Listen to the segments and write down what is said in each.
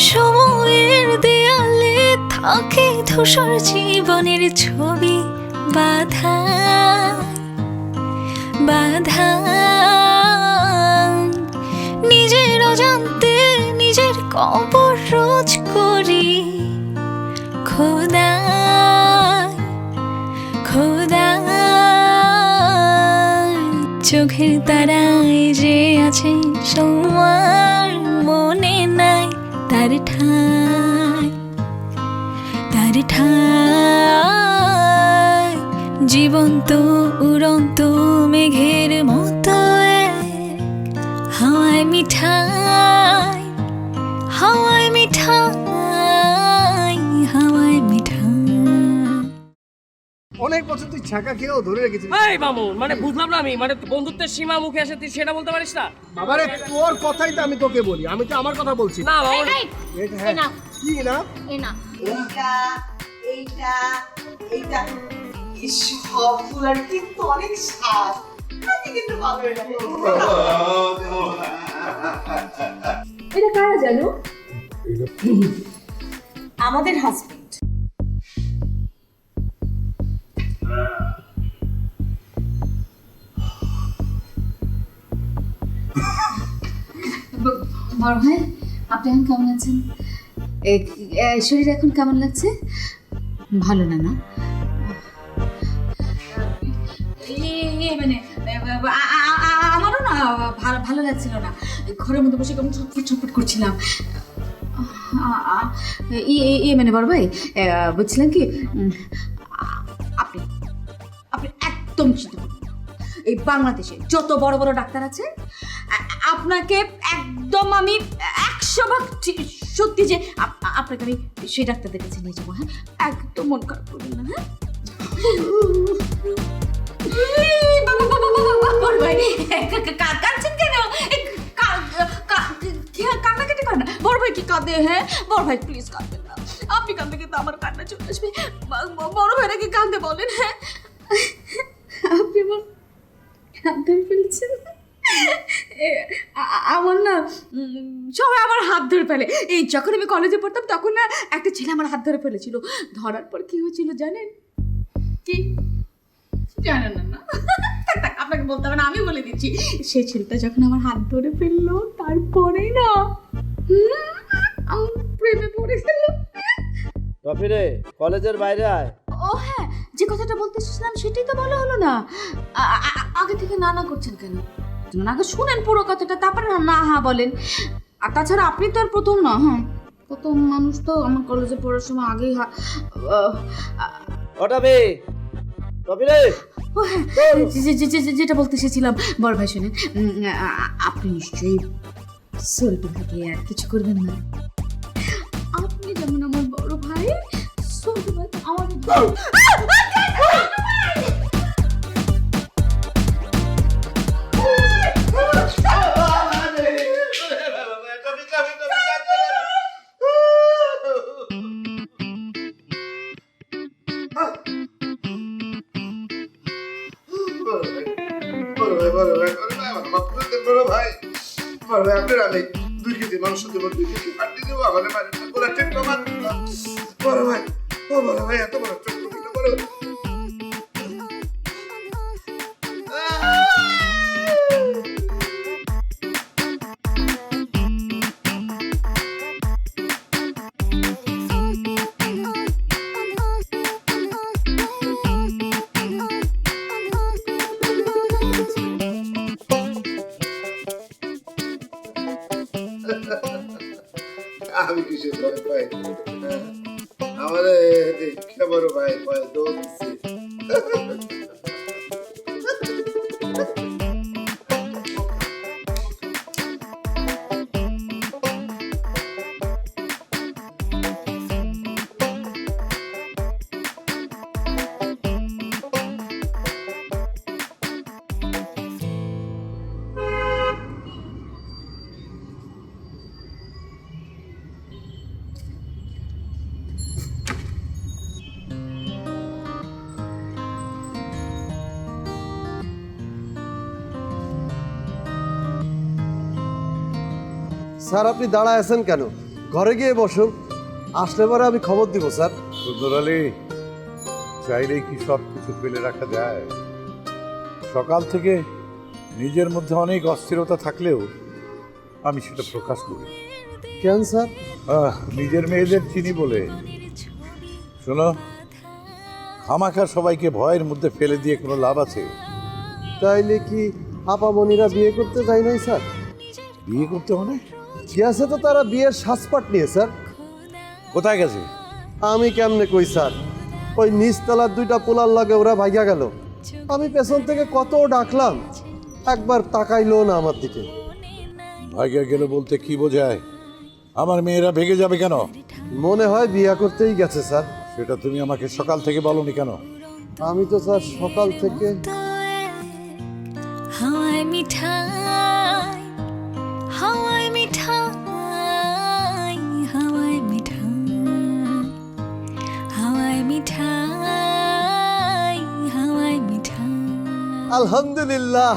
সময়ের দেয়ালে থাকে ধূসর জীবনের ছবি বাধা বাধা, নিজের অজান্তে নিজের কবর রোজ করি খোদা খোদা। চোখের তারায় যে আছে সময় মনে নাই তার ঠাই তার ঠাই, জীবন্ত উড়ন্ত মেঘের মতো হাওয়ায় মিঠাই হাওয়ায় মিঠাই হাওয়ায় মিঠাই। অনেক বছর তুই ছাকা খেয়েও ধরে রেখেছিস। এই মামুন, মানে বুঝলাম না আমি, মানে বন্ধুত্বের সীমা মুখে আসে তুই সেটা বলতে পারিস না? বাবারে তোর কথাই তো আমি তোকে বলি, আমি তো আমার কথা বলছি না মামুন, কি না এইটা এইটা এইটা সবগুলার কিন্তু অনেক স্বাদ, কিন্তু ভালো লাগে। এটা কারা জানো? আমাদের হাজবেন্ড। বড় ভাই, আপনি এখন কেমন আছেন? শরীর এখন কেমন লাগছে? ভালো না না? মানে আমারও না ভালো লাগছিল না, ঘরের মধ্যে বসে কেমন ছটফট ছটফট করছিলাম। মানে বড় ভাই বলছিলাম কি, আপনি আপনি একদম চিন্তা করবেন না। এই বাংলাদেশে যত বড় বড় ডাক্তার আছে, আপনাকে একদম আমি 100% সত্যি যে আপনাকে আমি সেই ডাক্তারদের কাছে নিয়ে যাবো। হ্যাঁ, একদম মন খারাপ করবেন না। হ্যাঁ কাঁদছেন কেন? কান্নাকাটি করেন না বড় ভাই, কি কাঁদে? হ্যাঁ বড় ভাই প্লিজ কাঁদবেন না, আপনি কাঁদলে কিন্তু আমার কান্না চলে আসবে। বড় ভাইরা কি কাঁদতে বলেন? হ্যাঁ আপনি আমার কাঁদতে ফেলছেন। আমার না সবাই আমার হাত ধরে ফেলে। এই যখন আমি কলেজে পড়তাম তখন না একটা ছেলে আমার হাত ধরে ফেলেছিল, ধরার পর কি হয়েছিল জানেন? কি জানেন না? আপনাকে বলতে হবে না, আমি বলে দিচ্ছি। সেই ছেলেটা যখন আমার হাত ধরে ফেললো, তারপরেই না আমার প্রেমে পড়ে গেল। টপিরে কলেজের বাইরে আয়। ও হ্যাঁ, যে কথাটা বলতে এসেছিলাম সেটাই তো বলা হলো না। আগে থেকে না না করছেন কেন? আগে শুনেন পুরো কথাটা, তারপরে না হ্যাঁ বলেন। আর তাছাড়া আপনি তো আর প্রথম না। হ্যাঁ, প্রথম মানুষ তো আমার কলেজে পড়ার সময় আগেই ওটাবে টপিরে। ও হ্যাঁ, যেটা বলতে এসেছিলাম বড় ভাই শুনেন, আপনি নিশ্চয়ই সলটু ভাইকে আর কিছু করবেন না। আপনি যেমন আমার বড় ভাই, সলটু ভাই আমার আপনার আমি 2 কেজি মাংস দেবো, 2 কেজি পাটি দেবো, আমাদের বাড়ির বড় টেক কমান। বড় ভাই, ও বড় ভাই, এত বড় টেক কমান বড়। আমি কিসের ভয় পাই? আমার বড় ভাই ভয় দৌড়ছে। স্যার আপনি দাঁড়ায় আছেন কেন? ঘরে গিয়ে বসো, আসলে পরে আমি খবর দিব স্যার। সুন্দর আলী, চাইলেই কি সব কিছু ফেলে রাখা যায়? সকাল থেকে নিজের মধ্যে অনেক অস্থিরতা থাকলেও আমি সেটা প্রকাশ করি। কেন স্যার? নিজের মেয়েদের চিনি বলে। শোনো, খামাখা সবাইকে ভয়ের মধ্যে ফেলে দিয়ে কোনো লাভ আছে? তাইলে কি আপামনিরা বিয়ে করতে যায় নাই স্যার? বিয়ে করতে মানে? গেছে তো তারা বিয়ের সাজপাট নিয়ে স্যার। কোথায় গেছে? আমি কেমনে কই স্যার, ওই নিচতলার 2টা পোলার লাগে ওরা ভাইয়া গেল। আমি পেছন থেকে কত ডাকলাম, একবার তাকাইলো না আমার দিকে। ভাগ্য গেল বলতে কি বোঝায়? আমার মেয়েরা ভেগে যাবে কেন? মনে হয় বিয়ে করতেই গেছে স্যার। সেটা তুমি আমাকে সকাল থেকে বলনি কেন? আমি তো স্যার সকাল থেকে হাওয়ায় মিঠাই, হাওয়ায় মিঠাই, হাওয়ায় মিঠাই, হাওয়ায় মিঠাই, হাওয়ায় মিঠাই। আলহামদুলিল্লাহ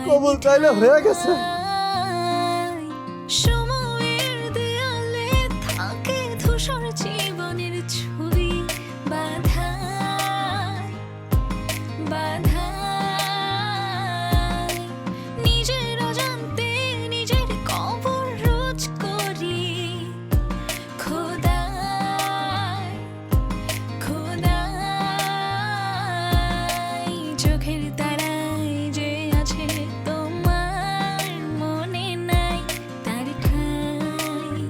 কবুল তাইলে হয়ে গেছে। সময়ের দেয়ালে থাকে ধূসর জীবনের ছবি, বাধায় বাধায় নিজের অজান্তে নিজের কবর রোজ করি। খোদায় খোদায় চোখের তারায় যে আছে তোমার মনে নাই, তারি ঠাই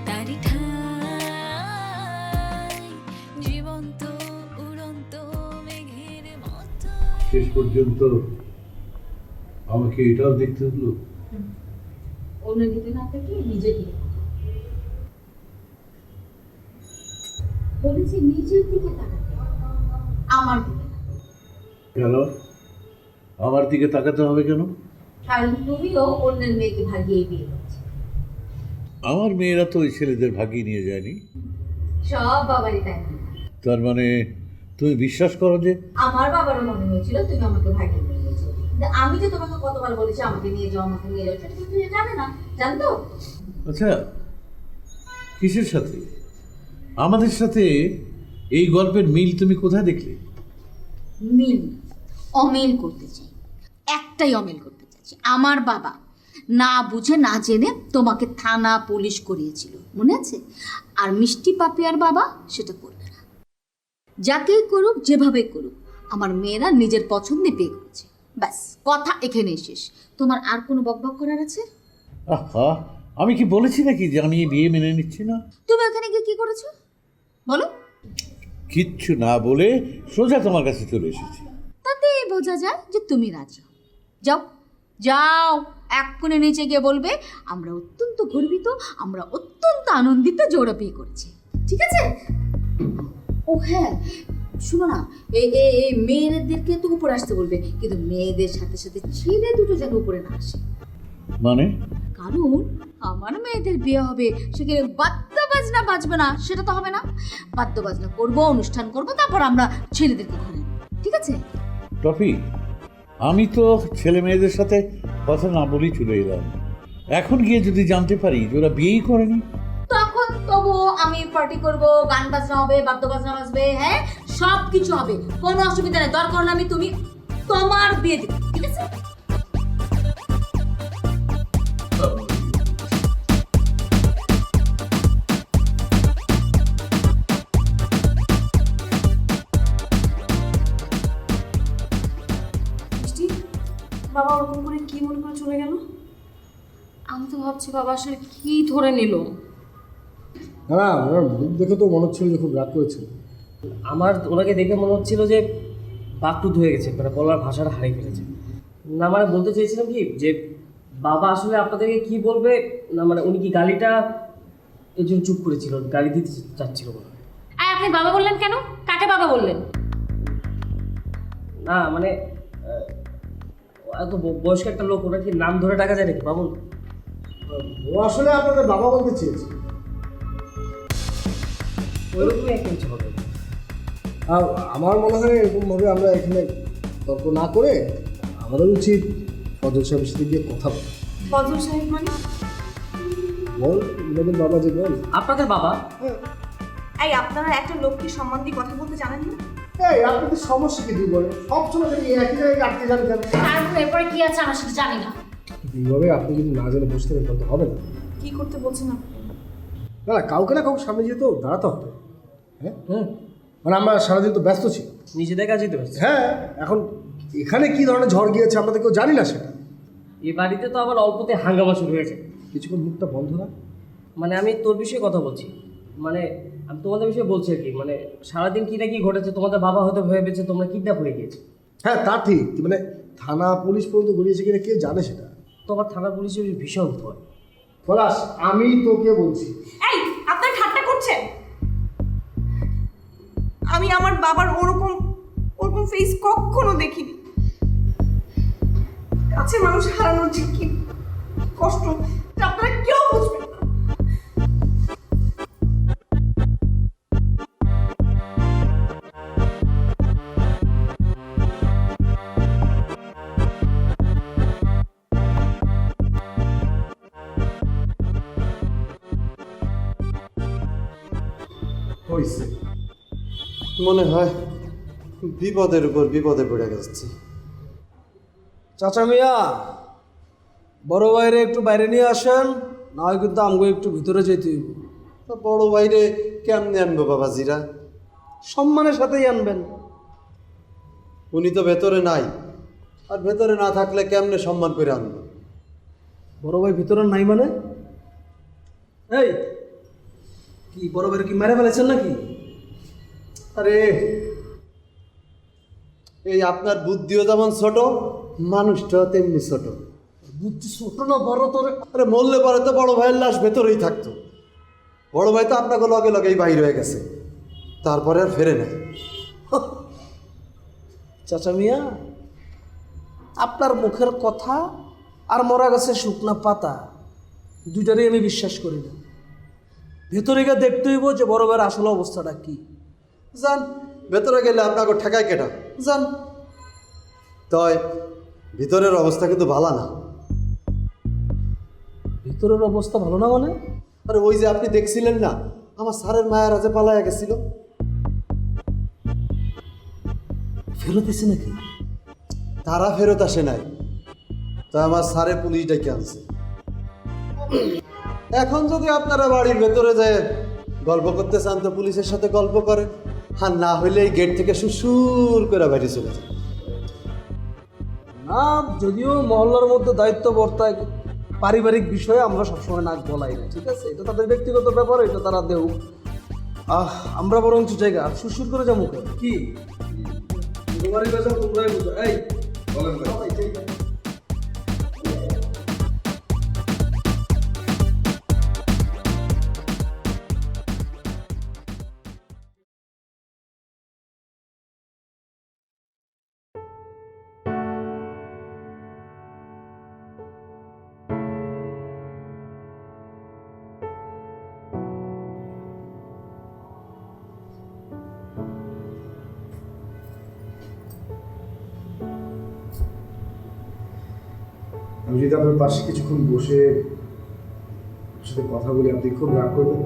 তারি ঠাই জীবন্ত উড়ন্ত মেঘের মতো। শেষ পর্যন্ত আমাকে এটাও দেখতে হলো। অন্যের দিকে না থেকে নিজের দিকে বলেছি, নিজের দিকে তাকাতে, আমার দিকে না। কেন আমার দিকে তাকাতে হবে কেন? কারণ তুমিও অন্যের মেয়েকে ভাগিয়ে বিয়ে করছো। আমার মেয়েরা তো ওই ছেলেদের ভাগিয়ে নিয়ে যায়নি। সব বাবারই তাই মনে হয়। তার মানে তুমি বিশ্বাস করো যে আমার বাবারও মনে হয়েছিল তুমি আমাকে ভাগিয়ে নিয়ে গেছো, কিন্তু আমি যে তোমাকে কতবার বলেছি আমাকে নিয়ে যাও আমাকে নিয়ে যাও, সেটা তুমি জানে না, জানতো? আচ্ছা, কিসের সাথে আমাদের সাথে এই গল্পের মিল তুমি কোথায় দেখলে? মিল অমিল করতে চাই, একটাই অমিল করতে চাইছি। আমার বাবা না বুঝে না জেনে তোমাকে থানা পুলিশ করিয়েছিল, মনে আছে? আর মিষ্টি পাপিয়ার বাবা সেটা করবে না। যাকেই করুক যেভাবে করুক, আমার মেয়েরা নিজের পছন্দে বিয়ে করেছে, ব্যাস কথা এখানেই শেষ। তোমার আর কোনো বকবক করার আছে? আহা, আমি কি বলেছি নাকি যে আমি এই বিয়ে মেনে নিচ্ছি না? তুমি ওখানে গিয়ে কি করেছো বলো? কিচ্ছু না বলে সোজা তোমার কাছে চলে এসেছি। তাতেই বোঝা যায় যে তুমি রাজি হও। যাও যাও, এক্ষুনি নিচে গিয়ে বলবে আমরা অত্যন্ত গর্বিত, আমরা অত্যন্ত আনন্দিত যে ওরা বিয়ে করেছে, ঠিক আছে? ও হ্যাঁ, শুনো না, এই এই মেয়েদেরকে তো উপরে আসতে বলবে, কিন্তু মেয়েদের সাথে সাথে ছেলে দুটো যেন উপরে না আসে। মানে? কারণ আমার মেয়েদের বিয়ে হবে, সেখানে বাদ্য বাজনা বাজবে না, সেটা তো হবে না। বাদ্য বাজনা করবো, অনুষ্ঠান করবো, তারপর আমরা ছেলেদেরকে ঘরে আনবো, ঠিক আছে? টপি, আমি তো ছেলে মেয়েদের সাথে কথা না বলেই চলে এলাম। এখন গিয়ে যদি জানতে পারি যে ওরা বিয়েই করেনি, তখন তবু আমি পার্টি করব, গান বাজনা হবে, বাদ্য বাজনা বাজবে, হ্যাঁ সব কিছু হবে, কোনো অসুবিধা নেই। দরকার হলে আমি তুমি তোমার বিয়ে দিই, ঠিক আছে? বাবা ওরকম করে কি মনে করে চলে গেল? আমি তো ভাবছি বাবা আসলে কি ধরে নিল। না ওনার মুখ দেখে তো মনে হচ্ছিল যে খুব রাগ করেছিল। আমার ওনাকে দেখে মনে হচ্ছিল যে বাকটুত হয়ে গেছে, মানে বলার ভাষাটা হারিয়ে ফেলেছে। না মানে বলতে চেয়েছিলাম কি যে বাবা আসলে আপনাদেরকে কি বলবে, না মানে উনি কি গালিটা এর জন্য চুপ করেছিল, গালি দিতে চাচ্ছিল মনে হয়। আপনি বাবা বললেন কেন? কাকে বাবা বললেন? না মানে এত বয়স্ক একটা লোক, ওরা কি নাম ধরে ডাকা যায় নাকি বাবুল? ও আসলে আপনাদের বাবা বলতে চেয়েছে। ওইরকমই একটা কিছু হবে। আর আমার মনে হয় এরকমভাবে আমরা এখানে তর্ক না করে আমাদের উচিত ফজল সাহেবের সাথে গিয়ে কথা বলা। ফজল সাহেব মানে? বল নবীন বাবা যে বল। আপনাদের বাবা? এই আপনারা একটা লোককে সম্মান দিয়ে কথা বলতে জানেন না? এই আপনাদের সমস্যা কি তুই বলে সবসময় খালি একই জায়গায় আটকে যান কেন? তারপর এরপরে কি আছে আমরা সেটা জানি না। এইভাবে আপনি যদি না জেনে বসে থাকেন তখন তো হবে না। কি করতে বলছেন আপনি? না না কাউকে না কাউকে সামনে যেয়ে তো দাঁড়াতে হবে। হ্যাঁ মানে আমরা সারাদিন তো ব্যস্ত ছি। নিজেদের কাজই তো ব্যস্ত। হ্যাঁ এখন এখানে কি ধরনের ঝড় গিয়েছে আমরা তো কেউ জানি না সেটা। এই বাড়িতে তো আবার অল্পতে হাঙ্গামা শুরু হয়েছে। কিছুক্ষণ মুখটা বন্ধ না। মানে আমি তোর বিষয়ে কথা বলছি, মানে আমি তোমাদের বিষয়ে বলছি আর কি। মানে সারাদিন কী না কি ঘটেছে, তোমাদের বাবা হয়তো ভেবেছে তোমরা কিডন্যাপ হয়ে গিয়েছে। হ্যাঁ তা ঠিক, মানে থানা পুলিশ পর্যন্ত গড়িয়েছে কিনা কে জানে সেটা। তোমার থানা পুলিশের ভীষণ ভয়। পলাশ আমি তোকে বলছি। এই আপনার ঠাট্টা করছেন? আমি আমার বাবার ওরকম ফেস কখনো দেখিনি। কাছে মানুষ হারানোর যে কি কষ্ট তা আপনারা কেউ বুঝবেন না। হয়েছে মনে হয় বিপদের উপর বিপদে পড়ে গেছি। চাচা মিয়া, বড় ভাইরে একটু বাইরে নিয়ে আসেন, না হয় কিন্তু আমগো একটু ভিতরে যেতে হইব। তা বড় বাইরে কেমনে আনবো বাবাজিরা? সম্মানের সাথেই আনবেন। উনি তো ভেতরে নাই, আর ভেতরে না থাকলে কেমনে সম্মান করে আনবো? বড় ভাই ভিতরে নাই মানে? এই কি বড় ভাইরে কি মেরে ফেলেছেন নাকি? আরে এই আপনার বুদ্ধিও যেমন ছোট, মানুষটাও তেমনি ছোট। বুদ্ধি ছোট না বড় তোরে? আরে মরলে পরে তো বড় ভাইয়ের লাশ ভেতরেই থাকতো। বড় ভাই তো আপনাকে লগে লগেই বাহির হয়ে গেছে, তারপরে আর ফেরে নাই। চাচা মিয়া, আপনার মুখের কথা আর মরা গাছে শুকনা পাতা দুইটারই আমি বিশ্বাস করি না। ভেতরে গিয়ে দেখতে হইব যে বড় ভাইয়ের আসল অবস্থাটা কি। যান ভেতরে গেলে আপনাকে ঠেকায় কেটা, যান। তয় ভিতরের অবস্থা কিন্তু ভালো না। ভিতরের অবস্থা ভালো না মানে? আরে ওই যে আপনি দেখছিলেন না আমার স্যারের মায়ের আজে পালাইয়া গেছিল, ফেরত এসে নাকি? তারা ফেরত আসে নাই, তা আমার স্যারে পুলিশ ডেকে আনছে। এখন যদি আপনারা বাড়ির ভেতরে যায় গল্প করতে চান তো পুলিশের সাথে গল্প করেন, আর না হইলে এই গেট থেকে সুসুর করে বাইরে চলে যায়। না, যদিও মহল্লার মধ্যে দায়িত্ব বর্তায়, পারিবারিক বিষয়ে আমরা সবসময় নাক গলাই না, ঠিক আছে? এটা তাদের ব্যক্তিগত ব্যাপার, এটা তারা দেউ। আমরা বরঞ্চ জায়গা সুসুর করে যাবো কি তোমারই বেজা তোমরাই বুঝো। এই বলেন ভাই। আমি যদি আপনার পাশে কিছুক্ষণ বসে আপনার সাথে কথা বলি, আপনি খুব রাগ করবেন?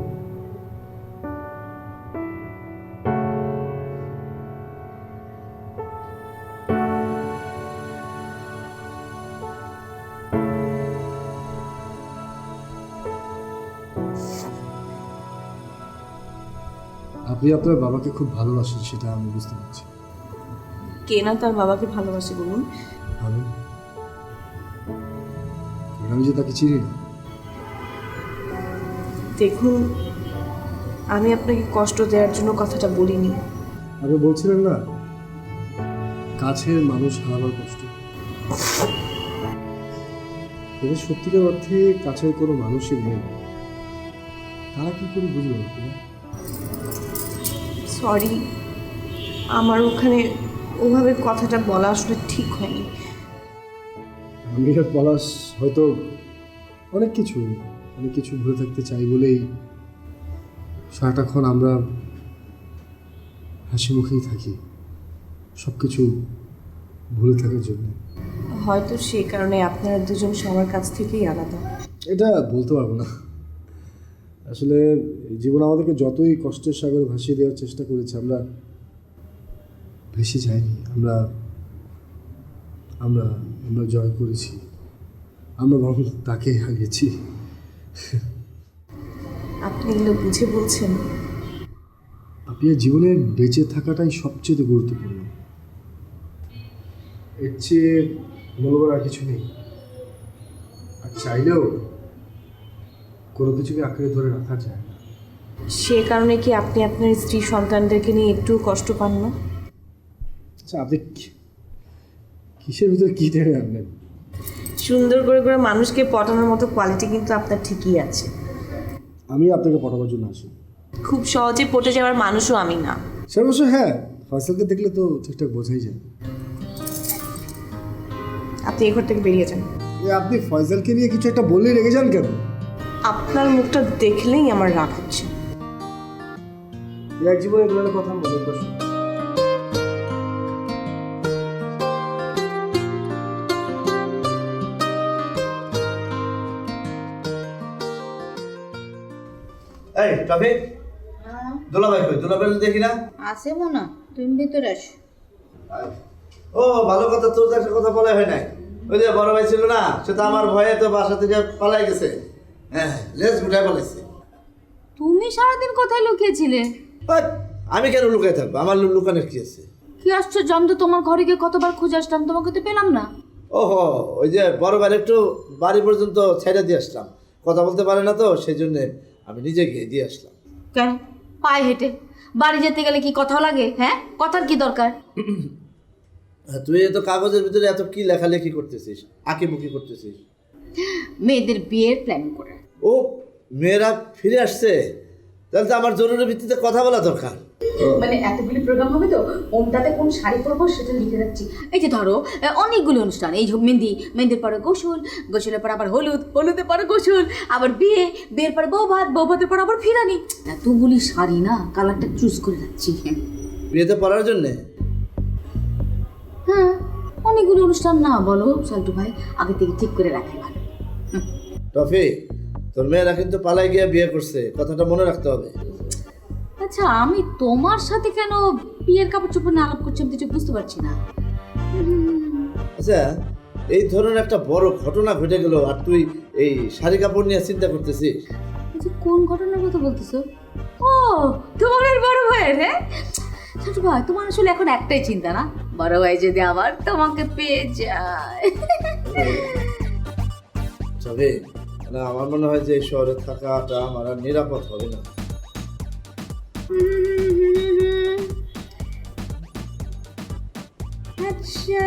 আপনি আপনার বাবাকে খুব ভালোবাসেন, সেটা আমি বুঝতে পারছি। কে না তার বাবাকে ভালোবাসে বলুন? আমি আমি যে তাকে চিনি না। দেখুন, আমি আপনাকে কষ্ট দেওয়ার জন্য কথাটা বলিনি। আপনি বলছিলেন না কাছের মানুষ হারানোর কষ্ট, এদের সত্যিকার অর্থে কাছের কোনো মানুষই নেই, তারা কি করে বুঝবে? সরি, আমার ওখানে ওভাবে কথাটা বলা আসলে ঠিক হয়নি। আমি আর পলাশ হয়তো অনেক কিছু ভুলে থাকতে চাই বলেই সারাটাক্ষণ আমরা হাসি মুখেই থাকি, সব কিছু ভুলে থাকার জন্য। হয়তো সেই কারণে আপনারা দুজন সবার কাছ থেকেই আলাদা। এটা বলতে পারবো না, আসলে জীবন আমাদেরকে যতই কষ্টের সাগরে ভাসিয়ে দেওয়ার চেষ্টা করেছে, আমরা ভেসে যাইনি। আমরা আমরা আমরা জয় করেছি, আমরা বরং তাকে হারিয়েছি। আপনি এগুলো বুঝে বলছেন? আপনার জীবনে বেঁচে থাকাটাই সবচেয়ে গুরুত্বপূর্ণ, এর চেয়ে মূল্যবান আর কিছু নেই। আর চাইলেও কোনো কিছুকে আঁকড়ে ধরে রাখা যায় না। সে কারণে কি আপনি আপনার স্ত্রী সন্তানদেরকে নিয়ে একটু কষ্ট পান না? আচ্ছা, আপনি কিসের ভিতরে কী টেনে আনলেন? সুন্দর করে করে মানুষকে পটানোর মতো কোয়ালিটি কিন্তু আপনার ঠিকই আছে। আমি আপনাকে পটাবার জন্য আসি। খুব সহজে পটে যাওয়ার মানুষও আমি না। সে অবশ্য হ্যাঁ, ফয়সালকে দেখলে তো ঠিকঠাক বোঝাই যায়। আপনি এই ঘর থেকে বেরিয়ে যান। আপনি ফয়সালকে নিয়ে কিছু একটা বললেই রেগে যান কেন? আপনার মুখটা দেখলেই আমার রাগ হচ্ছে। এক জীবনে এগুলোর কথা মনে করছি। এই টফি, দুলাভাই কই? দুলাভাই দেখি না। আছে মনে, তুমি ভিতরে আসো। ও ভালো কথা, তোর তো একটা কথা বলা হয় নাই। ওই যে বড় ভাই ছিল না, সে তো আমার ভয়ে তো বাসা থেকে পালাই গেছে। হ্যাঁ, লেজ গুটাই পালাইছে। তুমি সারাদিন কোথায় লুকিয়েছিলে? আমি কেন লুকাই থাকবো? আমার লুকানোর কি আছে? কি আশ্চর্য, আমি তো তোমার ঘরে গিয়ে কতবার খুঁজে আসলাম, তোমাকে তো পেলাম না। ওহো, ওই যে বড় ভাই একটু বাড়ি পর্যন্ত ছেড়ে দিয়ে আসলাম, কথা বলতে পারে না তো, সেই জন্যে আমি নিজে গিয়ে দিয়ে আসলাম। কেন পায়ে হেঁটে বাড়ি যেতে গেলে কি কথা লাগে? হ্যাঁ, কথার কি দরকার? তুই এত কাগজের ভিতরে এত কি লেখালেখি করতেছিস, আঁকিবুকি করতেছিস? মেয়েদের বিয়ের প্ল্যানিং করে। ও, মেয়েরা ফিরে আসছে, তাহলে তো আমার জরুরি ভিত্তিতে কথা বলা দরকার। মানে এতগুলি প্রোগ্রাম হবে তো, কোনটাতে কোন শাড়ি পরবো সেটা লিখে রাখছি। এই যে ধরো অনেকগুলো অনুষ্ঠান, এই যে মেহেন্দি, মেহেন্দির পরে গোসল, গোসলের পর আবার হলুদ, হলুদের পরে গোসল, আবার বিয়ে, বিয়ের পরে বৌভাত, বৌভাতের পর আবার ফিরানি। এতগুলি শাড়ি না, কালারটা চুজ করে রাখছি। বিয়েতে পড়ার জন্যে? হ্যাঁ, অনেকগুলো অনুষ্ঠান না বলো সাল্টু ভাই, আগে থেকে ঠিক করে রাখে ভালো। টফি, তোর মেয়েরা কিন্তু পালাই গিয়ে বিয়ে করছে, কথাটা মনে রাখতে হবে। আচ্ছা, আমি তোমার সাথে কেন বিয়ের কাপড় চোপড় না আলাপ করছি আমি কিছু বুঝতে পারছি না। আচ্ছা, এই ধরনের একটা বড় ঘটনা ঘটে গেল আর তুই এই শাড়ি কাপড় নিয়ে চিন্তা করতেছিস? আচ্ছা, কোন ঘটনার কথা বলতেছো? ও, তোমার বড় ভাইয়ের? হ্যাঁ ছোট ভাই, তোমার আসলে এখন একটাই চিন্তা না, বড় ভাই যদি আবার তোমাকে পেয়ে যায়। তবে না, আমার মনে হয় যে এই শহরে থাকাটা আমার আর নিরাপদ হবে না। আচ্ছা,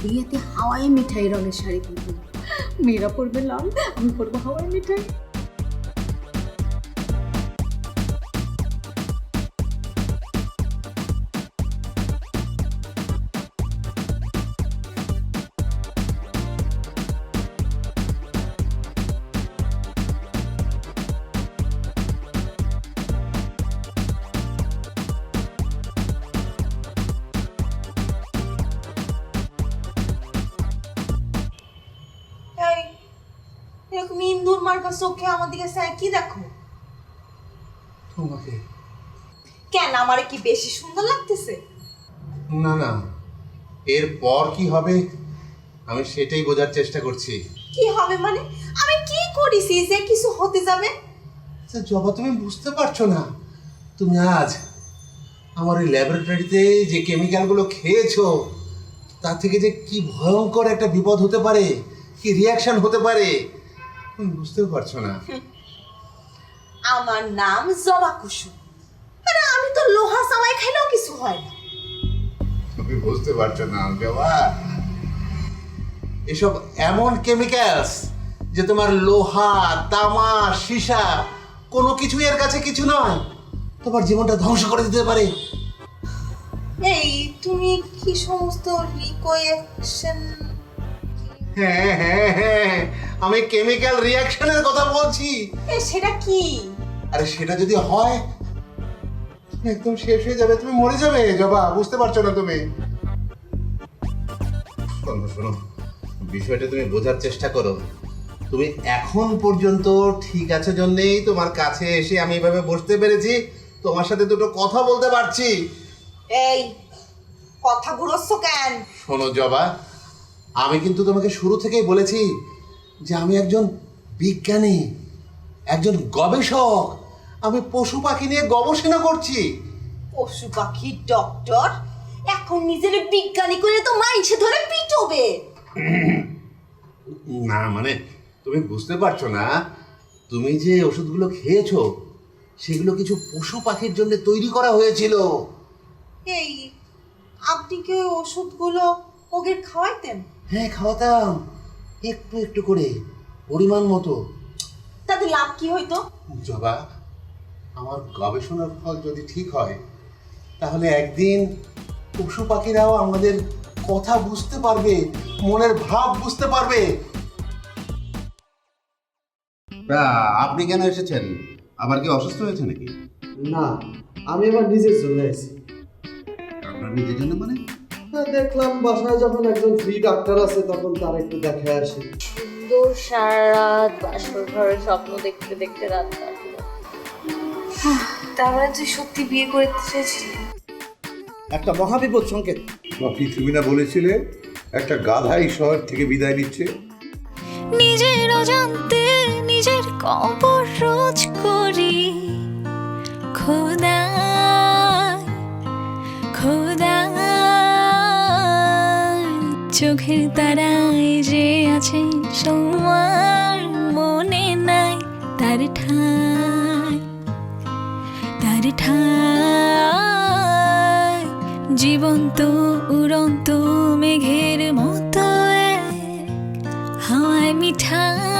বিয়েতে হাওয়াই মিঠাই রঙের শাড়ি কিনবো, মেয়েরা পরবে লাল, আমি পরবো হাওয়াই মিঠাই। এরকম ইন্দুর মার্কা চোখে আমার দিকে চাই কি দেখো? তোমাকে? কেন, আমারে কি বেশি সুন্দর লাগতেছে? না না, এরপর কি হবে আমি সেটাই বোঝার চেষ্টা করছি। কি হবে মানে? আমি কি করেছি যে কিছু হতে যাবে? আচ্ছা জবা, তুমি বুঝতে পারছো না? তুমি আজ আমার ওই ল্যাবরেটরিতে যে কেমিক্যালগুলো খেয়েছো তা থেকে যে কি ভয়ঙ্কর একটা বিপদ হতে পারে, কি রিয়াকশন হতে পারে তুমি বুঝতেও পারছো না। আমার নাম জবা কুসুম, আরে আমি তো লোহা সামাই খাইলেও কিছু হয় না। তুমি বুঝতে পারছো না জবা, এসব এমন কেমিক্যালস যে তোমার লোহা, তামা, সীসা কোনো কিছুই এর কাছে কিছু নয়, তোমার জীবনটা ধ্বংস করে দিতে পারে। এই তুমি কি সমস্ত রিকোয়েকশন? হ্যাঁ হ্যাঁ হ্যাঁ, আমি কেমিক্যাল রিঅ্যাকশনের কথা বলছি। সেটা কি? আরে সেটা যদি হয় তুমি একদম শেষ হয়ে যাবে, তুমি মরে যাবে জবা, বুঝতে পারছো না তুমি? শোনো শোনো, বিষয়টা তুমি বোঝার চেষ্টা করো। তুমি এখন পর্যন্ত ঠিক আছে জন্যেই তোমার কাছে এসে আমি এভাবে বসতে পেরেছি, তোমার সাথে দুটো কথা বলতে পারছি। এই কথা ঘুরোচ্ছ কেন? শোনো জবা, আমি কিন্তু তোমাকে শুরু থেকেই বলেছি যে আমি একজন বিজ্ঞানী, একজন গবেষক। আমি পশু পাখি নিয়ে গবেষণা করছি। পশু পাখির ডক্টর এখন নিজের বিজ্ঞানী করে তো মাইছে ধরে পিটবে। না মানে তুমি বুঝতে পারছো না, তুমি যে ওষুধগুলো খেয়েছো সেগুলো কিছু পশু পাখির জন্য তৈরি করা হয়েছিল। এই আপনি কি ওই ওষুধগুলো ওকে খাওয়াইতেন? হ্যাঁ, খাওয়াতাম একটু একটু করে, পরিমাণ মতো। তাতে লাভ কি হইতো? জবা, আমার গবেষণার ফল যদি ঠিক হয় তাহলে একদিন পশু পাখিরাও আমাদের কথা বুঝতে পারবে, মনের ভাব বুঝতে পারবে। আপনি কেন এসেছেন? আবার কি অসুস্থ হয়েছে নাকি? না, আমি আমার নিজের জন্য এসেছি। আপনার নিজের জন্য মানে? দেখলাম বাসায় যখন একজন ফ্রি ডাক্তার আছে তখন তার একটু দেখে আসি। সুন্দর সারা রাত বাসর ঘরের স্বপ্ন দেখতে দেখতে রাত কাটলো। তারপরে তুই সত্যি বিয়ে করতে চেয়েছিলি? একটা মহাবিপদ সংকেত। বাপি, তুমি না বলেছিলে একটা গাধাই শহর থেকে বিদায় নিচ্ছে? নিজের অজান্তে নিজের কবর রোজ করি। খোদা খোদা, চোখের তারায় যে আছে সময় মনে নাই তার ঠাই, তার ঠাই। জীবন্ত উড়ন্ত মেঘের মতো এক হাওয়ায় মিঠাই।